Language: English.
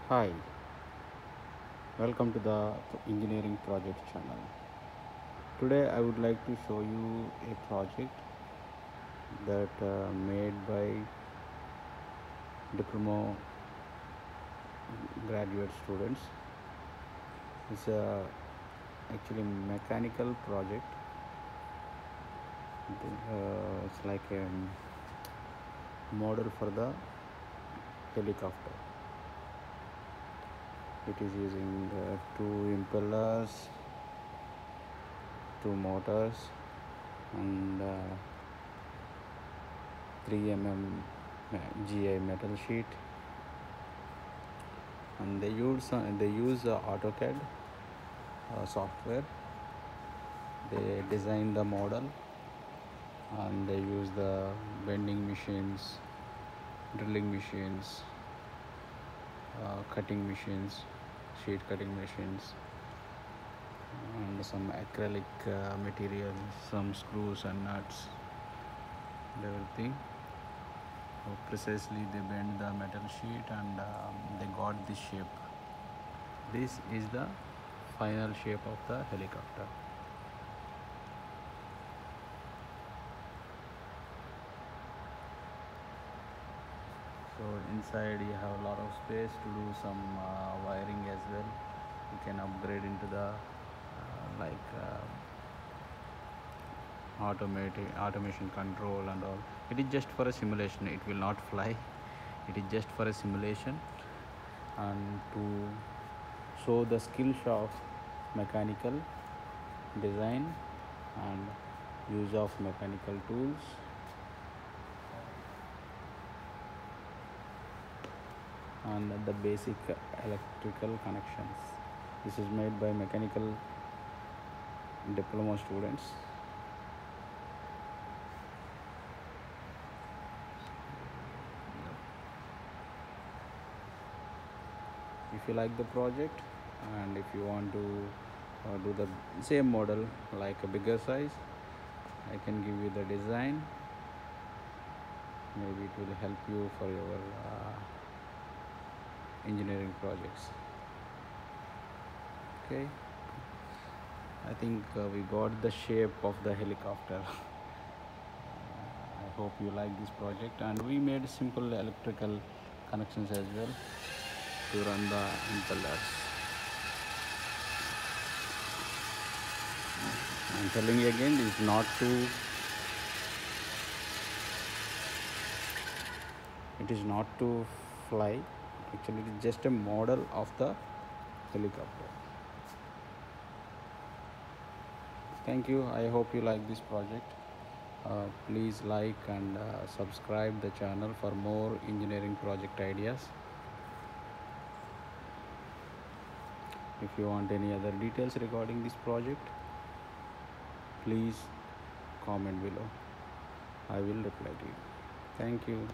Hi, welcome to the engineering project channel. Today I would like to show you a project that made by diploma graduate students. It's a actually mechanical project. It's like a model for the helicopter. It is using two impellers, two motors, and 3 GI metal sheet, and they use Autocad software. They design the model, and they use the bending machines, drilling machines, cutting machines, sheet cutting machines, and some acrylic material, some screws and nuts, and everything. So precisely they bend the metal sheet, and they got this shape. This is the final shape of the helicopter. So inside you have a lot of space to do some wiring as well. You can upgrade into the automatic automation control and all. It is just for a simulation. It will not fly. It is just for a simulation and to show the skills of mechanical design and use of mechanical tools and the basic electrical connections. This is made by mechanical diploma students. If you like the project and if you want to do the same model like a bigger size, I can give you the design. Maybe it will help you for your engineering projects. Okay, I think we got the shape of the helicopter. I hope you like this project, and we made simple electrical connections as well to run the impellers. I'm telling you again, it is not to fly. Actually, it is just a model of the helicopter. Thank you. I hope you like this project. Please like and subscribe the channel for more engineering project ideas. If you want any other details regarding this project, please comment below. I will reply to you. Thank you.